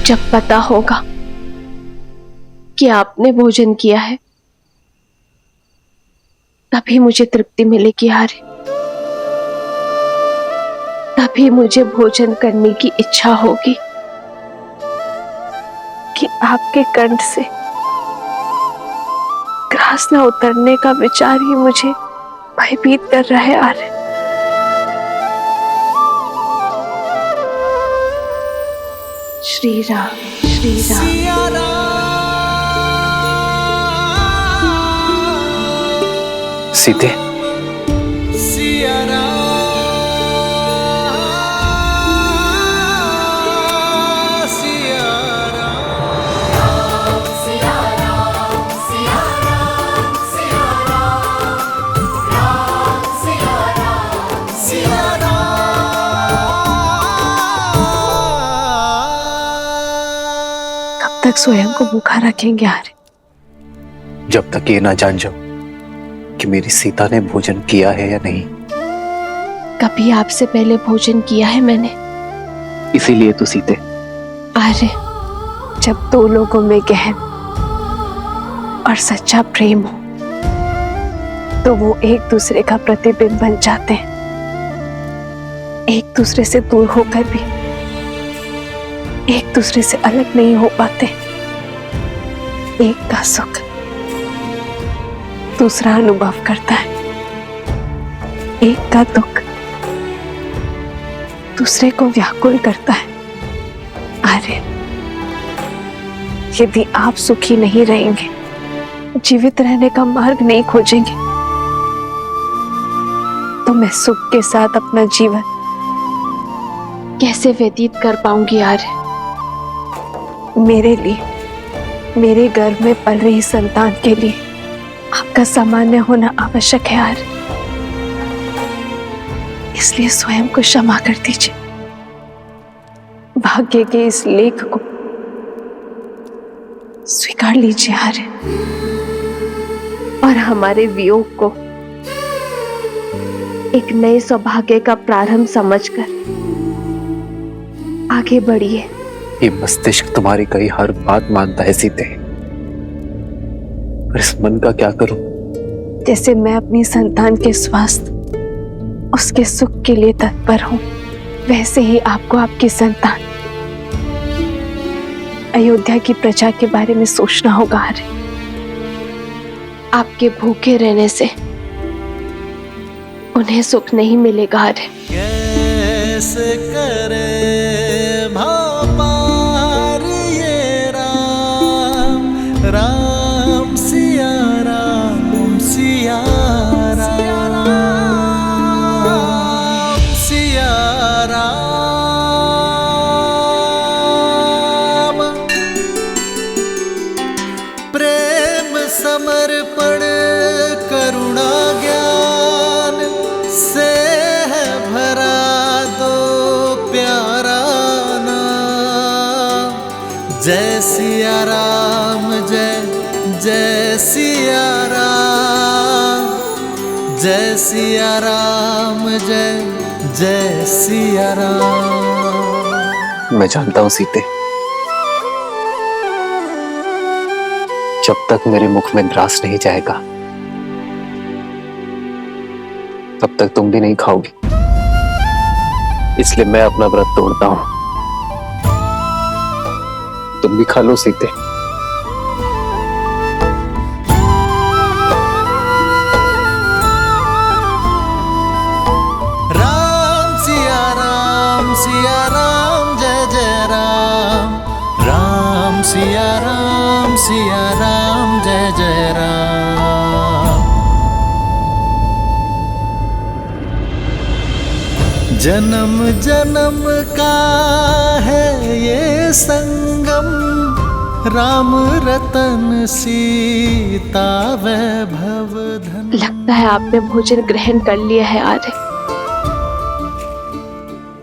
जब पता होगा कि आपने भोजन किया है तभी मुझे तृप्ति मिलेगी आर्य। तभी मुझे भोजन करने की इच्छा होगी कि आपके कंठ से ग्रास न उतरने का विचार ही मुझे भयभीत कर रहा है आर्य। श्री राम श्री राम। सीते, कब तक स्वयं को भूखा रखेंगे आर्य? जब तक ये ना जान जाओ कि मेरी सीता ने भोजन किया है या नहीं। कभी आपसे पहले भोजन किया है मैंने। इसीलिए तो सीते। आर्य, जब दो लोगों में गहन और सच्चा प्रेम हो तो वो एक दूसरे का प्रतिबिंब बन जाते हैं। एक दूसरे से दूर होकर भी एक दूसरे से अलग नहीं हो पाते। एक का सुख दूसरा अनुभव करता है, एक का दुख दूसरे को व्याकुल करता है। आर्य, यदि आप सुखी नहीं रहेंगे, जीवित रहने का मार्ग नहीं खोजेंगे, तो मैं सुख के साथ अपना जीवन कैसे व्यतीत कर पाऊंगी आर्य? मेरे लिए, मेरे गर्भ में पल रही संतान के लिए आपका सामान्य होना आवश्यक है आर्य। इसलिए स्वयं को क्षमा कर दीजिए। भाग्य के इस लेख को स्वीकार लीजिए आर्य, और हमारे वियोग को एक नए सौभाग्य का प्रारंभ समझकर आगे बढ़िए। ये मस्तिष्क तुम्हारी कही हर बात मानता है सीते, पर इस मन का क्या करूं? जैसे मैं अपनी संतान के स्वास्थ्य, उसके सुख के लिए तत्पर हूं, वैसे ही आपको आपकी संतान अयोध्या की प्रजा के बारे में सोचना होगा आर्य। आपके भूखे रहने से उन्हें सुख नहीं मिलेगा आर्य। कैसे करे भापार ये राम, राम सिया राम, सिया राम, सिया राम। प्रेम समर्पण करुणा ज्ञान से है भरा दो प्यारा नाम। जय सिया राम, जय जय सिया राम, जय सिया राम, जय जय सिया राम। मैं जानता हूं सीते, जब तक मेरे मुख में ग्रास नहीं जाएगा तब तक तुम भी नहीं खाओगी। इसलिए मैं अपना व्रत तोड़ता हूं। तुम भी खा लो सीते। राम सिया राम, जय जय राम, राम सिया राम, जय जय राम। जन्म जन्म का है ये संगम, राम रतन सीता वैभव धन। लगता है आपने भोजन ग्रहण कर लिया है आर्य।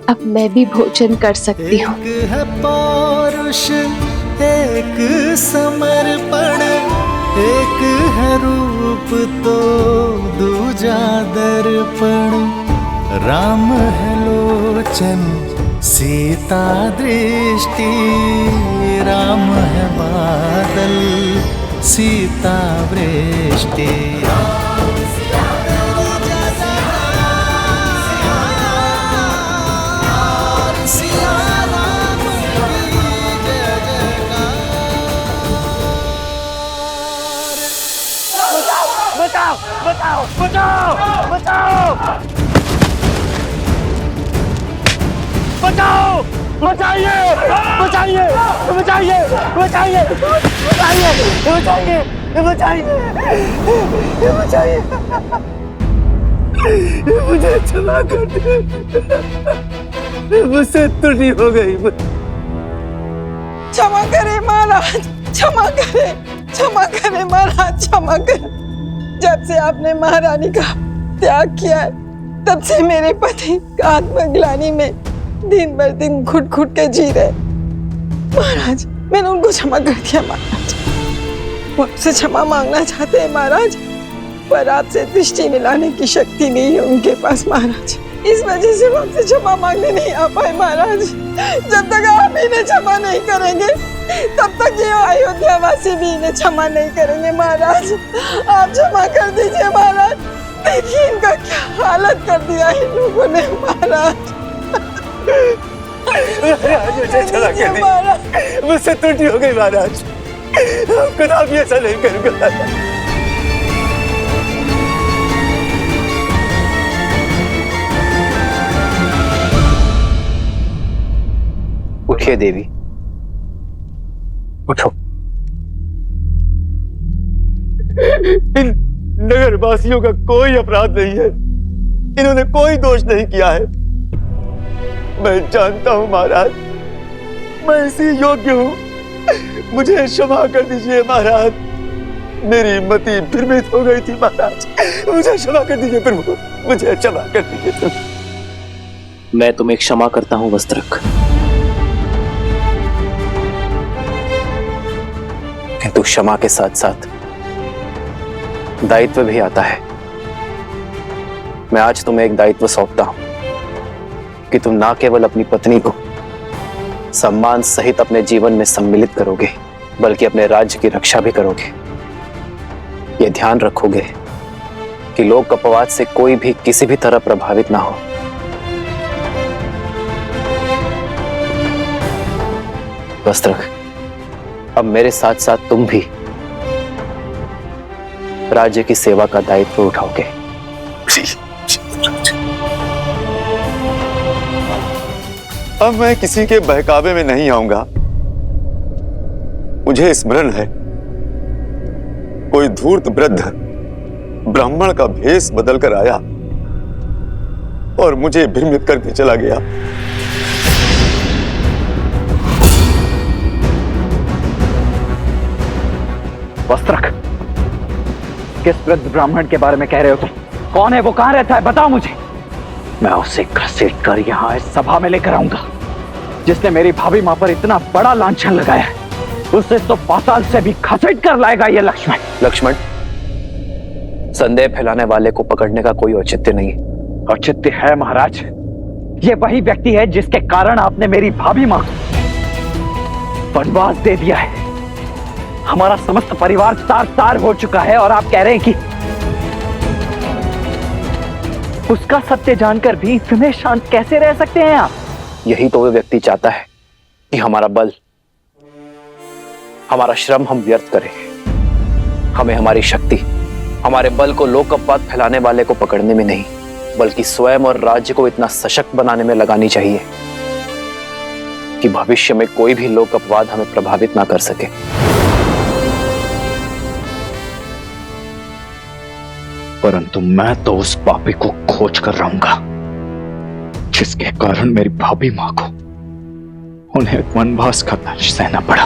अब मैं भी भोजन कर सकती हूँ। एक है पौरुष, एक समर्पण, एक है रूप तो दूजा दर्पण। राम है लोचन सीता दृष्टि, राम है बादल सीता वृष्टि। बचाओ बचाओ बचाओ बचाओ बचाओ, बचाइए बचाइए बचाइए बचाइए बचाइए बचाइए बचाइए, मुझे क्षमा कर दे, मुझसे त्रुटि हो गई। क्षमा करें महाराज, क्षमा करें महाराज, क्षमा करें। जब से आपने महारानी का त्याग किया है, तब से मेरे पति आत्मग्लानि में दिन भर दिन घुट घुट के जी रहे। महाराज, मैंने उनको क्षमा कर दिया महाराज, मुझसे क्षमा मांगना चाहते हैं महाराज, पर आपसे दृष्टि मिलाने की शक्ति नहीं है उनके पास महाराज, इस वजह से वो आपसे क्षमा मांगने नहीं आ पाए महाराज। जब तक आप इन्हें क्षमा नहीं करेंगे, तब तक ये अयोध्या वासी भी इन्हें क्षमा नहीं करेंगे महाराज। आप क्षमा कर दीजिए महाराज, देखिए इनका क्या हालत कर दिया इन लोगों ने महाराज। मुझे क्षमा कर दीजिए, मुझसे त्रुटि हो गई महाराज, खुदा भी ऐसा नहीं करूंगा। उठिए देवी, उठो। इन नगरवासियों का कोई अपराध नहीं है, इन्होंने कोई दोष नहीं किया है। मैं जानता हूं महाराज, मैं इसी योग्य हूं, मुझे क्षमा कर दीजिए महाराज, मेरी मति भ्रमित हो गई थी महाराज, मुझे क्षमा कर दीजिए प्रभु, मुझे क्षमा कर दीजिए। मैं तुम्हें क्षमा करता हूं वस्त्रक, किंतु क्षमा के साथ साथ दायित्व भी आता है। मैं आज तुम्हें एक दायित्व सौंपता हूं कि तुम ना केवल अपनी पत्नी को सम्मान सहित अपने जीवन में सम्मिलित करोगे, बल्कि अपने राज्य की रक्षा भी करोगे। यह ध्यान रखोगे कि लोक अपवाद से कोई भी किसी भी तरह प्रभावित ना हो। वस्त्रक, अब मेरे साथ साथ तुम भी राज्य की सेवा का दायित्व उठाओगे। अब मैं किसी के बहकावे में नहीं आऊंगा। मुझे स्मरण है, कोई धूर्त वृद्ध ब्राह्मण का भेष बदलकर आया और मुझे भ्रमित करके चला गया। वस्त्रक, किस वृद्ध ब्राह्मण के बारे में कह रहे हो तुम? कौन है वो, कहां रहता है, बताओ मुझे। मैं उसे घसीट कर यहाँ इस सभा में लेकर आऊंगा। जिसने मेरी भाभी मां पर इतना बड़ा लांछन लगाया है, उसे तो पाताल से भी घसीट कर लाएगा ये लक्ष्मण। लक्ष्मण, संदेह फैलाने वाले को पकड़ने का कोई औचित्य नहीं है। औचित्य है महाराज, ये वही व्यक्ति है जिसके कारण आपने मेरी भाभी मां को वनवास दे दिया है। हमारा समस्त परिवार तार-तार हो चुका है और आप कह रहे हैं कि उसका सत्य जानकर भी इतने शांत कैसे रह सकते हैं आप? यही तो वो व्यक्ति चाहता है कि हमारा बल, हमारा श्रम हम व्यर्थ करें। हमें हमारी शक्ति, हमारे बल को लोक अपवाद फैलाने वाले को पकड़ने में नहीं, बल्कि स्वयं और राज्य को इतना सशक्त बनाने में लगानी चाहिए कि भविष्य में कोई भी लोक अपवाद हमें प्रभावित ना कर सके। परंतु मैं तो उस पापी को खोज कर रहूंगा जिसके कारण मेरी भाभी मां को उन्हें वनवास का दंश सहना पड़ा।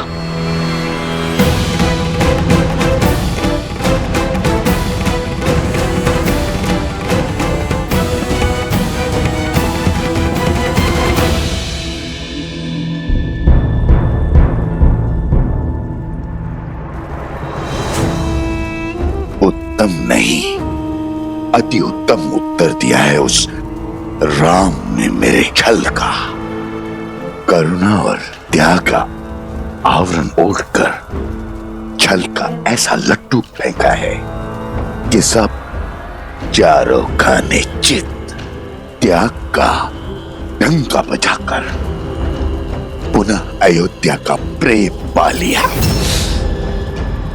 उत्तम नहीं, अति उत्तम उत्तर दिया है उस राम ने मेरे छल का, करुणा और त्याग का आवरण ओढ़कर छल का ऐसा लट्टू फेंका है कि सब चारों खाने चित त्याग का डंका बजाकर पुनः अयोध्या का प्रेम पा लिया।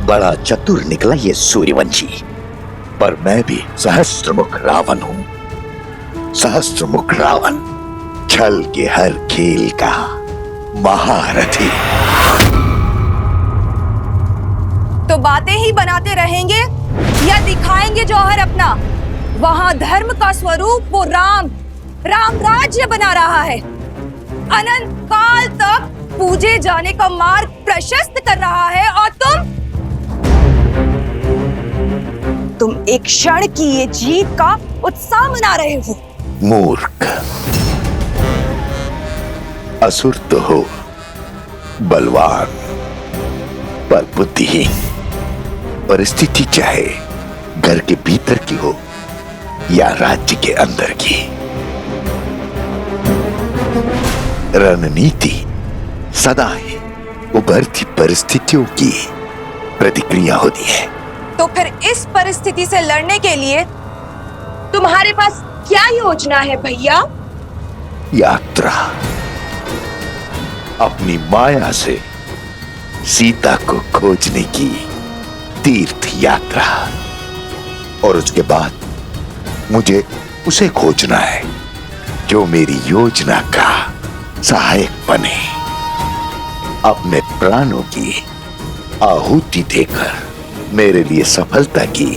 बड़ा चतुर निकला ये सूर्यवंशी, पर मैं भी सहस्त्रमुख रावण हूं। सहस्त्रमुख रावण, छल के हर खेल का महारथी। तो बातें ही बनाते रहेंगे या दिखाएंगे जौहर अपना? वहां धर्म का स्वरूप वो राम राज्य बना रहा है, अनंत काल तक पूजे जाने का मार्ग प्रशस्त कर रहा है, और तुम एक क्षण की ये जीत का उत्साह मना रहे हो। मूर्ख, असुर तो हो, बलवान पर बुद्धिहीन। परिस्थिति चाहे घर के भीतर की हो या राज्य के अंदर की, रणनीति सदा ही उभरती परिस्थितियों की प्रतिक्रिया होती है। तो फिर इस परिस्थिति से लड़ने के लिए तुम्हारे पास क्या योजना है भैया? यात्रा, अपनी माया से सीता को खोजने की तीर्थ यात्रा, और उसके बाद मुझे उसे खोजना है जो मेरी योजना का सहायक बने, अपने प्राणों की आहुति देकर मेरे लिए सफलता की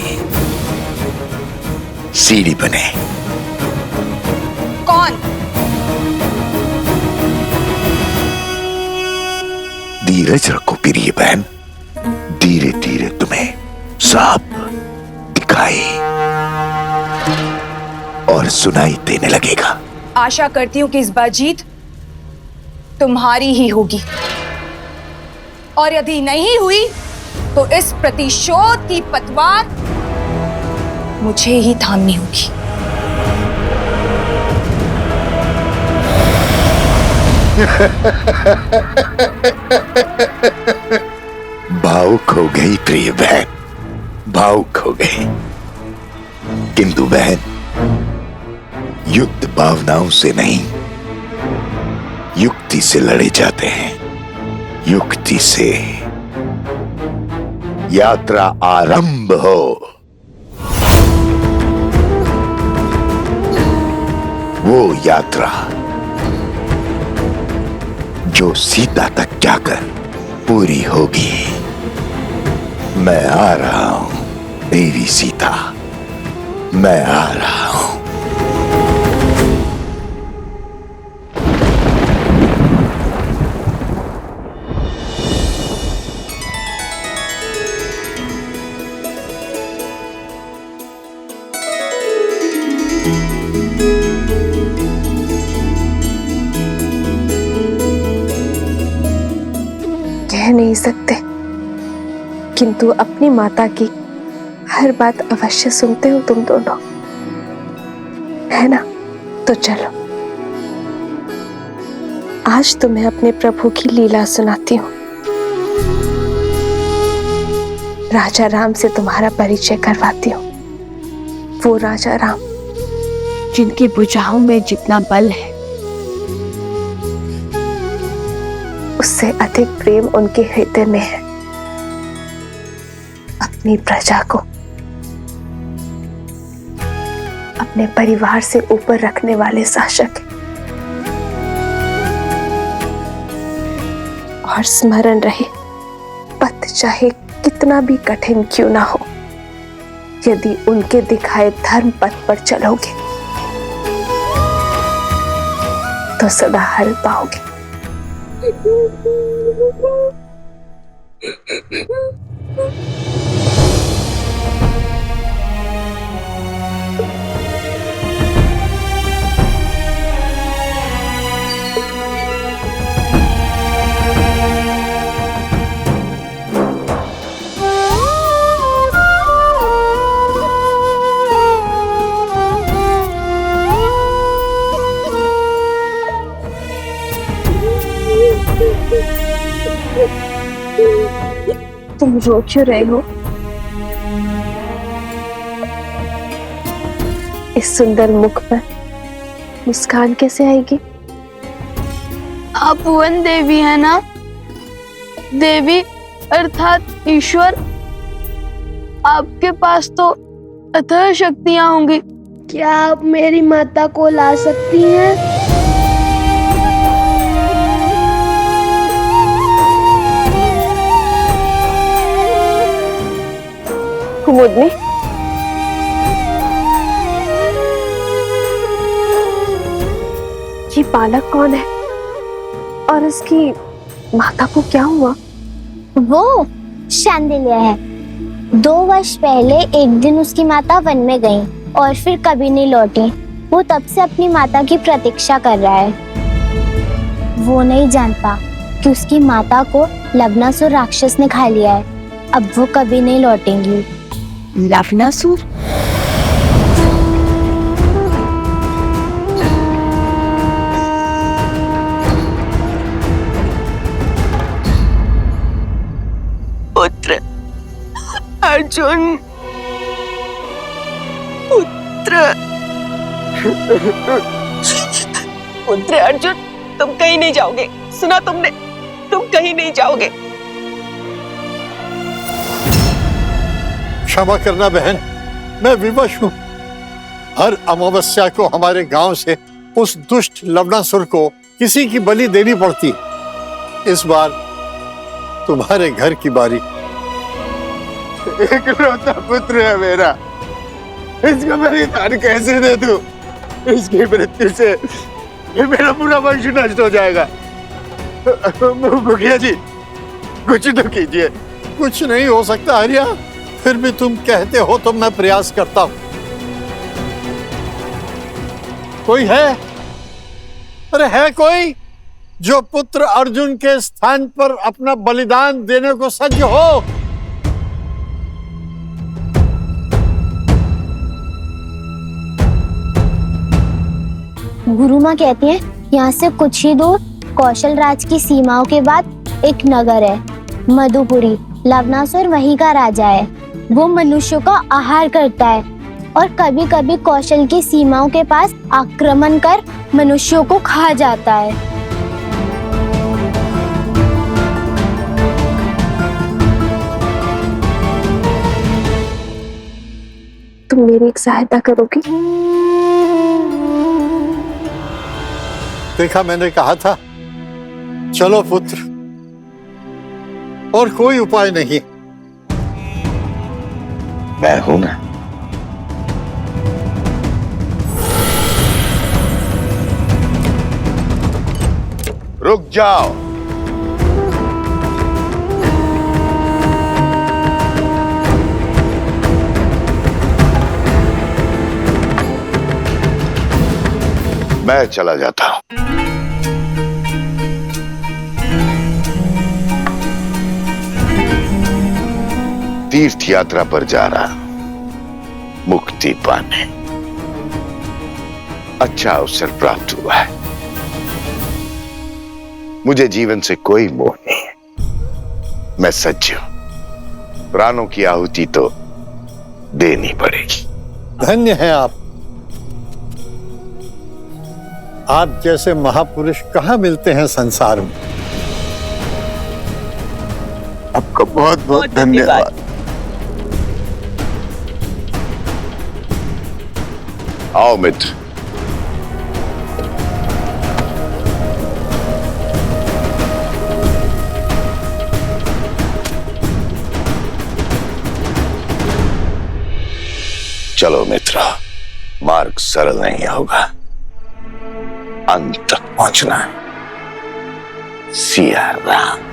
सीढ़ी बने। कौन? धीरज रखो प्रिय बहन, धीरे धीरे तुम्हें सब दिखाई और सुनाई देने लगेगा। आशा करती हूँ कि इस बार जीत तुम्हारी ही होगी, और यदि नहीं हुई तो इस प्रतिशोध की पतवार मुझे ही थामनी होगी। भावुक हो गई प्रिय बहन, भावुक हो गई। किंतु बहन, युद्ध भावनाओं से नहीं, युक्ति से लड़े जाते हैं। युक्ति से यात्रा आरंभ हो। वो यात्रा जो सीता तक जाकर पूरी होगी। मैं आ रहा हूं देवी सीता, मैं आ रहा हूं। कह नहीं सकते, किंतु अपनी माता की हर बात अवश्य सुनते हो तुम दोनों, है ना? तो चलो, आज तुम्हें अपने प्रभु की लीला सुनाती हूँ। राजा राम से तुम्हारा परिचय करवाती हूँ। वो राजा राम जिनकी भुजाओं में जितना बल है, उससे अधिक प्रेम उनके हृदय में है। अपनी प्रजा को अपने परिवार से ऊपर रखने वाले शासक हैं। और स्मरण रहे, पथ चाहे कितना भी कठिन क्यों ना हो, यदि उनके दिखाए धर्म पथ पर चलोगे तो सदा हल पाओगे। तुम रो क्यों रहे हो? इस सुंदर मुख पर मुस्कान कैसे आएगी? आप भुवन देवी है ना? देवी अर्थात ईश्वर। आपके पास तो अथाह शक्तियां होंगी। क्या आप मेरी माता को ला सकती हैं? कुमुदनी, ये बालक कौन है और इसकी माता को क्या हुआ? वो शांडिल्य है। 2 वर्ष पहले एक दिन उसकी माता वन में गई और फिर कभी नहीं लौटी। वो तब से अपनी माता की प्रतीक्षा कर रहा है। वो नहीं जानता कि उसकी माता को लवनासुर राक्षस ने खा लिया है। अब वो कभी नहीं लौटेंगी। लवनासुर? पुत्र अर्जुन, पुत्र अर्जुन, तुम कहीं नहीं जाओगे। सुना तुमने? तुम कहीं नहीं जाओगे। क्षमा करना बहन, मैं विवश हूँ। हर अमावस्या को हमारे गांव से उस दुष्ट लवनासुर को किसी की बलि देनी पड़ती। इस बार तुम्हारे घर की बारी। इकलौता पुत्र है मेरा, इसका बलिदान कैसे दे दूं? इसकी मृत्यु से ये मेरा पूरा वंश नष्ट हो जाएगा। मुखिया जी, कुछ तो कीजिए। कुछ नहीं हो सकता आर्या, फिर भी तुम कहते हो तो मैं प्रयास करता हूं। कोई है? अरे है कोई जो पुत्र अर्जुन के स्थान पर अपना बलिदान देने को सज्ज हो? गुरु माँ कहती है यहाँ से कुछ ही दूर कौशल राज की सीमाओं के बाद एक नगर है, मधुपुरी। लवनासुर वहीं का राजा है। वो मनुष्यों का आहार करता है और कभी कभी कौशल की सीमाओं के पास आक्रमण कर मनुष्यों को खा जाता है। तुम मेरी एक सहायता करोगी? देखा, मैंने कहा था। चलो पुत्र, और कोई उपाय नहीं। मैं हूं ना। रुक जाओ। मैं चला जाता हूं। तीर्थ यात्रा पर जा रहा, मुक्ति पाने। अच्छा अवसर प्राप्त हुआ है। मुझे जीवन से कोई मोह नहीं है। मैं सच्ची हूं। प्राणों की आहुति तो देनी पड़ेगी। धन्य हैं आप। आप जैसे महापुरुष कहाँ मिलते हैं संसार में। आपका बहुत बहुत धन्यवाद। आओ मित्र। चलो मित्र, मार्ग सरल नहीं होगा, अंत तक पहुंचना है। सिया राम।